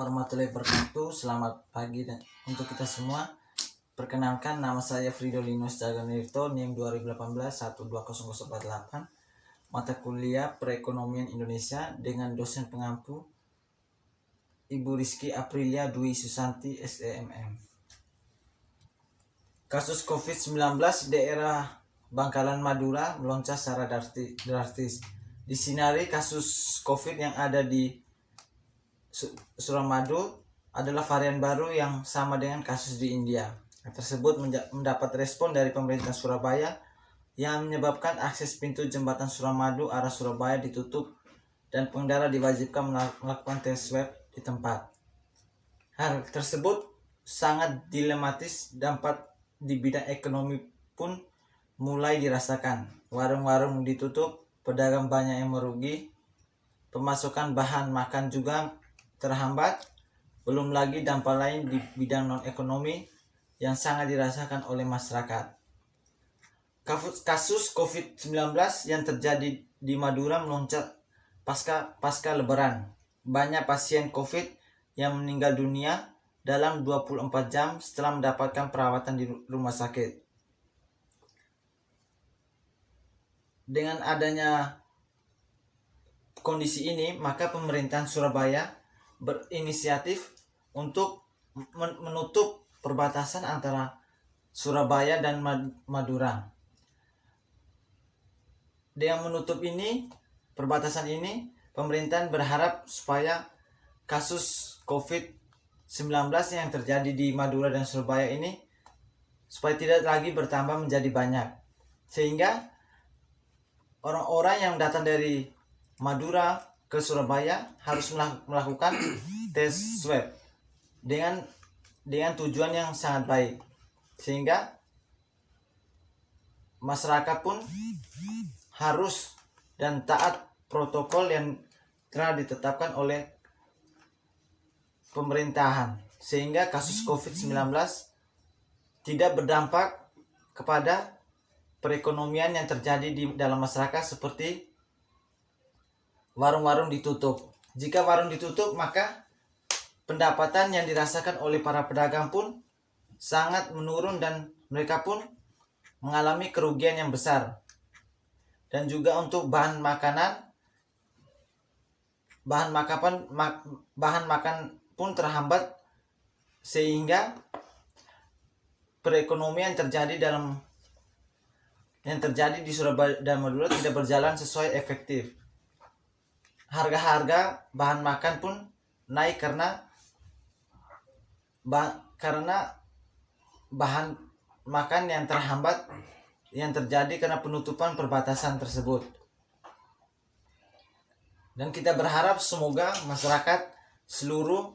warahmatullahi wabarakatuh. Selamat pagi dan untuk kita semua. Perkenalkan, nama saya Fridolino Jaganirto, NIM 2018-120048. Mata kuliah Perekonomian Indonesia dengan dosen pengampu Ibu Rizky Aprilia Dwi Susanti SEMM. Kasus COVID-19 daerah Bangkalan Madura melonjak secara drastis. Disinari kasus COVID yang ada di Suramadu adalah varian baru yang sama dengan kasus di India. Tersebut mendapat respon dari pemerintah Surabaya yang menyebabkan akses pintu jembatan Suramadu arah Surabaya ditutup dan pengendara diwajibkan melakukan tes swab di tempat. Hal tersebut sangat dilematis, dampak di bidang ekonomi pun mulai dirasakan. Warung-warung ditutup, pedagang banyak yang merugi, pemasukan bahan makan juga terhambat, belum lagi dampak lain di bidang non-ekonomi yang sangat dirasakan oleh masyarakat. Kasus COVID-19 yang terjadi di Madura melonjak pasca Lebaran. Banyak pasien COVID yang meninggal dunia dalam 24 jam setelah mendapatkan perawatan di rumah sakit. Dengan adanya kondisi ini, maka pemerintahan Surabaya berinisiatif untuk menutup perbatasan antara Surabaya dan Madura. Dengan menutup perbatasan ini, pemerintahan berharap supaya kasus COVID-19 yang terjadi di Madura dan Surabaya ini supaya tidak lagi bertambah menjadi banyak. Sehingga orang-orang yang datang dari Madura ke Surabaya harus melakukan tes swab dengan tujuan yang sangat baik, sehingga masyarakat pun harus dan taat protokol yang telah ditetapkan oleh pemerintahan, sehingga kasus COVID-19 tidak berdampak kepada perekonomian yang terjadi di dalam masyarakat seperti warung-warung ditutup. Jika warung ditutup, maka pendapatan yang dirasakan oleh para pedagang pun sangat menurun dan mereka pun mengalami kerugian yang besar. Dan juga untuk bahan makan pun terhambat, sehingga perekonomian yang terjadi di Surabaya dan Madura tidak berjalan sesuai efektif. Harga-harga bahan makan pun naik karena bahan makan yang terhambat yang terjadi karena penutupan perbatasan tersebut. Dan kita berharap semoga masyarakat seluruh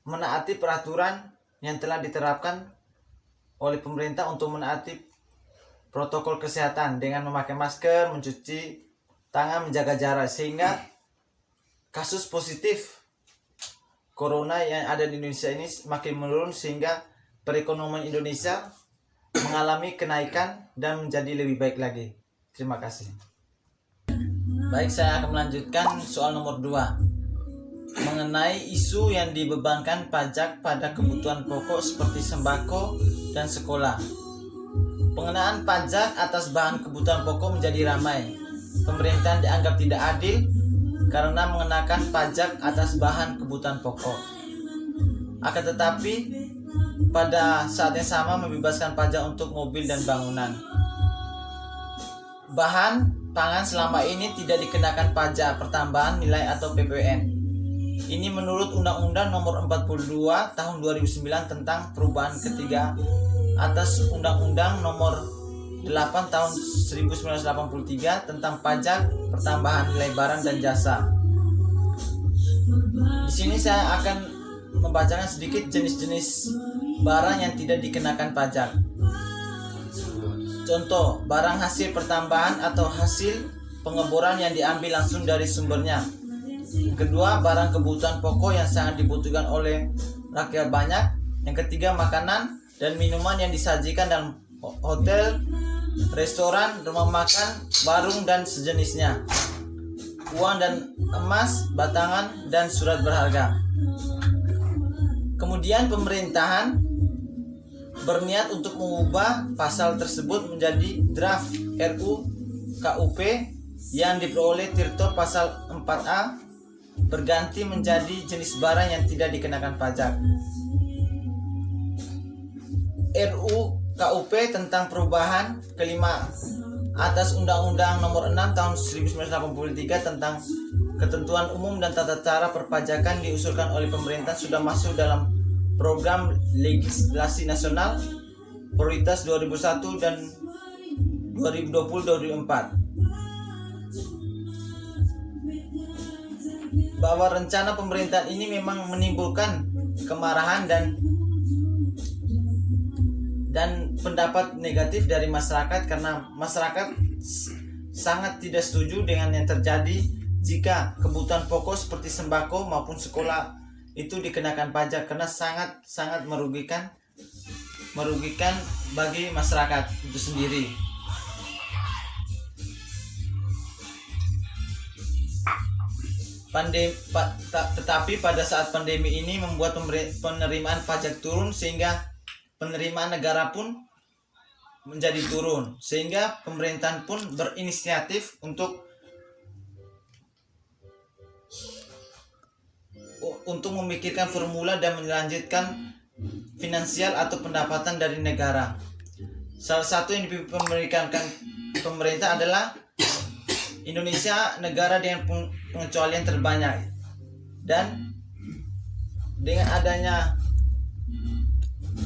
menaati peraturan yang telah diterapkan oleh pemerintah untuk menaati protokol kesehatan dengan memakai masker, mencuci tangan, menjaga jarak, sehingga kasus positif corona yang ada di Indonesia ini semakin menurun, sehingga perekonomian Indonesia mengalami kenaikan dan menjadi lebih baik lagi. Terima kasih. Baik, saya akan melanjutkan soal nomor 2 mengenai isu yang dibebankan pajak pada kebutuhan pokok seperti sembako dan sekolah. Pengenaan pajak atas bahan kebutuhan pokok menjadi ramai. Pemerintahan dianggap tidak adil karena mengenakan pajak atas bahan kebutuhan pokok. Akan tetapi, pada saat yang sama membebaskan pajak untuk mobil dan bangunan. Bahan pangan selama ini tidak dikenakan pajak pertambahan nilai atau PPN. Ini menurut Undang-Undang Nomor 42 Tahun 2009 tentang perubahan ketiga atas Undang-Undang Nomor 8 Tahun 1983 tentang pajak pertambahan nilai barang dan jasa. Di sini saya akan membacakan sedikit jenis-jenis barang yang tidak dikenakan pajak. Contoh, barang hasil pertambahan atau hasil pengeboran yang diambil langsung dari sumbernya. Kedua, barang kebutuhan pokok yang sangat dibutuhkan oleh rakyat banyak. Yang ketiga, makanan dan minuman yang disajikan dalam hotel, restoran, rumah makan, warung, dan sejenisnya. uang dan emas, batangan, dan surat berharga. Kemudian pemerintahan berniat untuk mengubah pasal tersebut menjadi draft RUU KUP yang diperoleh Tirto pasal 4A berganti menjadi jenis barang yang tidak dikenakan pajak. RUU KUP tentang perubahan kelima atas Undang-Undang Nomor 6 Tahun 1983 tentang ketentuan umum dan tata cara perpajakan diusulkan oleh pemerintah sudah masuk dalam program legislasi nasional prioritas 2001 dan 2020-2024. Bahwa rencana pemerintahan ini memang menimbulkan kemarahan dan pendapat negatif dari masyarakat, karena masyarakat sangat tidak setuju dengan yang terjadi jika kebutuhan pokok seperti sembako maupun sekolah itu dikenakan pajak, karena sangat merugikan bagi masyarakat itu sendiri. Tetapi pada saat pandemi ini membuat penerimaan pajak turun, sehingga penerimaan negara pun menjadi turun, sehingga pemerintahan pun berinisiatif untuk memikirkan formula dan melanjutkan finansial atau pendapatan dari negara. Salah satu yang diberikan pemerintah adalah Indonesia negara dengan pengecualian terbanyak, dan dengan adanya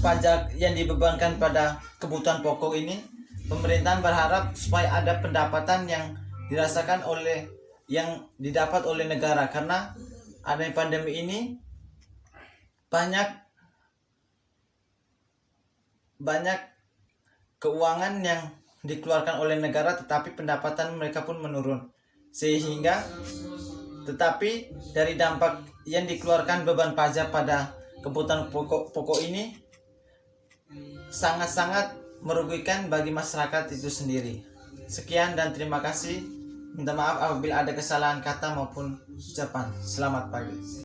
pajak yang dibebankan pada kebutuhan pokok ini, pemerintahan berharap supaya ada pendapatan yang dirasakan yang didapat oleh negara, karena adanya pandemi ini banyak keuangan yang dikeluarkan oleh negara, tetapi pendapatan mereka pun menurun, sehingga tetapi dari dampak yang dikeluarkan beban pajak pada kebutuhan pokok ini sangat merugikan bagi masyarakat itu sendiri. Sekian dan terima kasih. Minta maaf apabila ada kesalahan kata maupun ucapan. Selamat pagi.